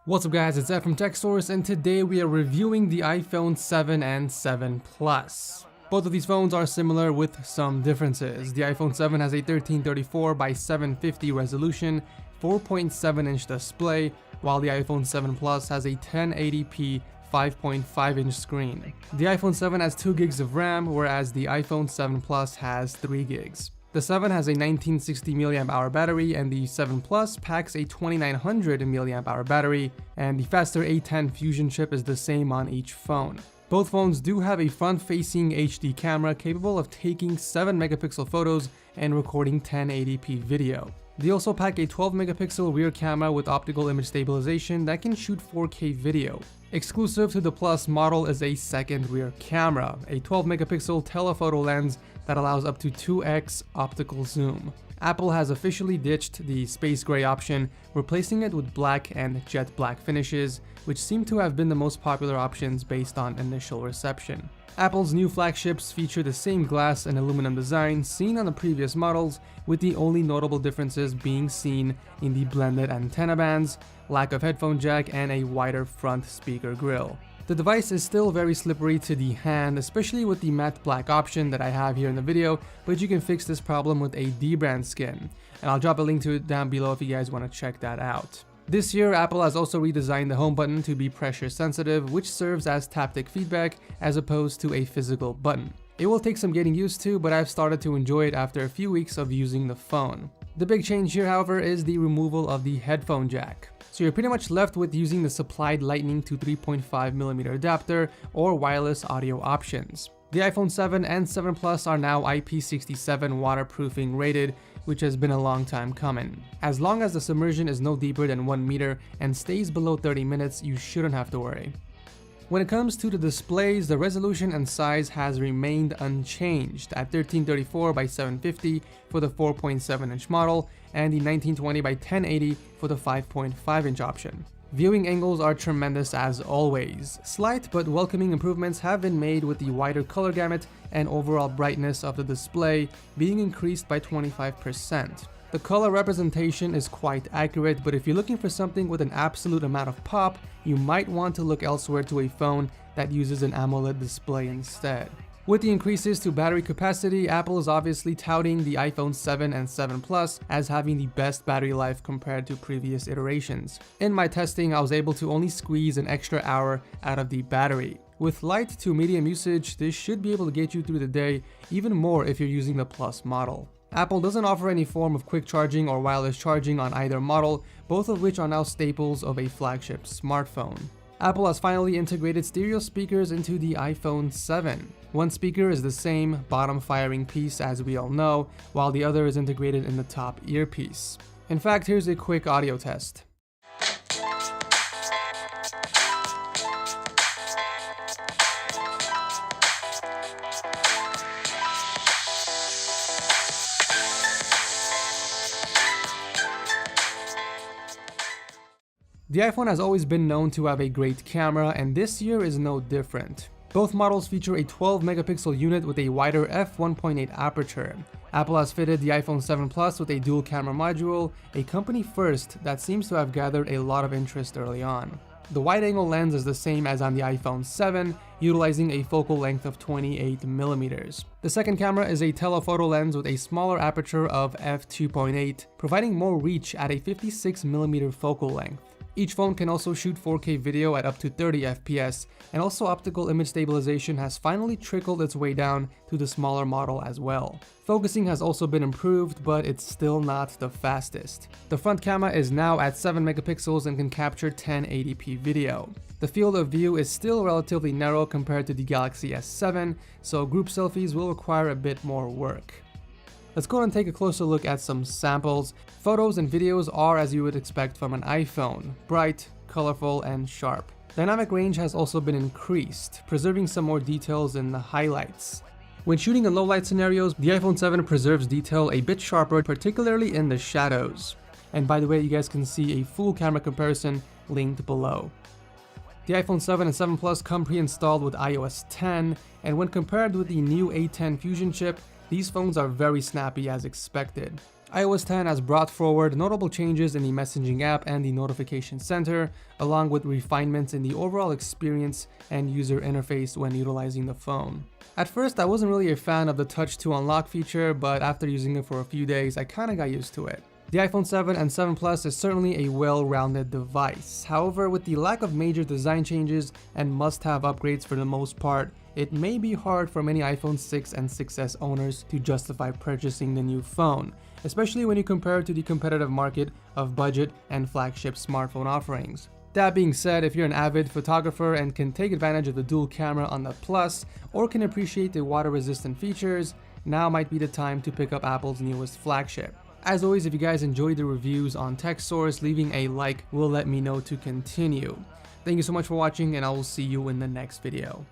What's up guys, it's Ed from TechSource, and today we are reviewing the iPhone 7 and 7 Plus. Both of these phones are similar with some differences. The iPhone 7 has a 1334 by 750 resolution, 4.7-inch display, while the iPhone 7 Plus has a 1080p 5.5-inch screen. The iPhone 7 has 2 gigs of RAM, whereas the iPhone 7 Plus has 3 gigs. The 7 has a 1960 mAh battery, and the 7 Plus packs a 2900 mAh battery, and the faster A10 Fusion chip is the same on each phone. Both phones do have a front-facing HD camera capable of taking 7-megapixel photos and recording 1080p video. They also pack a 12-megapixel rear camera with optical image stabilization that can shoot 4K video. Exclusive to the Plus model is a second rear camera, a 12-megapixel telephoto lens that allows up to 2x optical zoom. Apple has officially ditched the space gray option, replacing it with black and jet black finishes, which seem to have been the most popular options based on initial reception. Apple's new flagships feature the same glass and aluminum design seen on the previous models, with the only notable differences being seen in the blended antenna bands, lack of headphone jack, and a wider front speaker grille. The device is still very slippery to the hand, especially with the matte black option that I have here in the video, but you can fix this problem with a dbrand skin, and I'll drop a link to it down below if you guys want to check that out. This year, Apple has also redesigned the home button to be pressure sensitive, which serves as taptic feedback as opposed to a physical button. It will take some getting used to, but I've started to enjoy it after a few weeks of using the phone. The big change here, however, is the removal of the headphone jack. So you're pretty much left with using the supplied Lightning to 3.5mm adapter or wireless audio options. The iPhone 7 and 7 Plus are now IP67 waterproofing rated, which has been a long time coming. As long as the submersion is no deeper than 1 meter and stays below 30 minutes, you shouldn't have to worry. When it comes to the displays, the resolution and size has remained unchanged at 1334 by 750 for the 4.7-inch model and the 1920 by 1080 for the 5.5-inch option. Viewing angles are tremendous as always. Slight but welcoming improvements have been made with the wider color gamut and overall brightness of the display being increased by 25%. The color representation is quite accurate, but if you're looking for something with an absolute amount of pop, you might want to look elsewhere to a phone that uses an AMOLED display instead. With the increases to battery capacity, Apple is obviously touting the iPhone 7 and 7 Plus as having the best battery life compared to previous iterations. In my testing, I was able to only squeeze an extra hour out of the battery. With light to medium usage, this should be able to get you through the day, even more if you're using the Plus model. Apple doesn't offer any form of quick charging or wireless charging on either model, both of which are now staples of a flagship smartphone. Apple has finally integrated stereo speakers into the iPhone 7. One speaker is the same bottom firing piece as we all know, while the other is integrated in the top earpiece. In fact, here's a quick audio test. The iPhone has always been known to have a great camera, and this year is no different. Both models feature a 12-megapixel unit with a wider f1.8 aperture. Apple has fitted the iPhone 7 Plus with a dual camera module, a company first that seems to have gathered a lot of interest early on. The wide-angle lens is the same as on the iPhone 7, utilizing a focal length of 28mm. The second camera is a telephoto lens with a smaller aperture of f2.8, providing more reach at a 56mm focal length. Each phone can also shoot 4K video at up to 30 FPS, and also optical image stabilization has finally trickled its way down to the smaller model as well. Focusing has also been improved, but it's still not the fastest. The front camera is now at 7 megapixels and can capture 1080p video. The field of view is still relatively narrow compared to the Galaxy S7, so group selfies will require a bit more work. Let's go and take a closer look at some samples. Photos and videos are as you would expect from an iPhone, bright, colorful, and sharp. Dynamic range has also been increased, preserving some more details in the highlights. When shooting in low light scenarios, the iPhone 7 preserves detail a bit sharper, particularly in the shadows. And by the way, you guys can see a full camera comparison linked below. The iPhone 7 and 7 Plus come pre-installed with iOS 10, and when compared with the new A10 Fusion chip, these phones are very snappy as expected. iOS 10 has brought forward notable changes in the messaging app and the notification center, along with refinements in the overall experience and user interface when utilizing the phone. At first, I wasn't really a fan of the touch to unlock feature, but after using it for a few days, I kinda got used to it. The iPhone 7 and 7 Plus is certainly a well-rounded device. However, with the lack of major design changes and must-have upgrades for the most part, it may be hard for many iPhone 6 and 6S owners to justify purchasing the new phone, especially when you compare it to the competitive market of budget and flagship smartphone offerings. That being said, if you're an avid photographer and can take advantage of the dual camera on the Plus, or can appreciate the water-resistant features, now might be the time to pick up Apple's newest flagship. As always, if you guys enjoyed the reviews on TechSource, leaving a like will let me know to continue. Thank you so much for watching, and I will see you in the next video.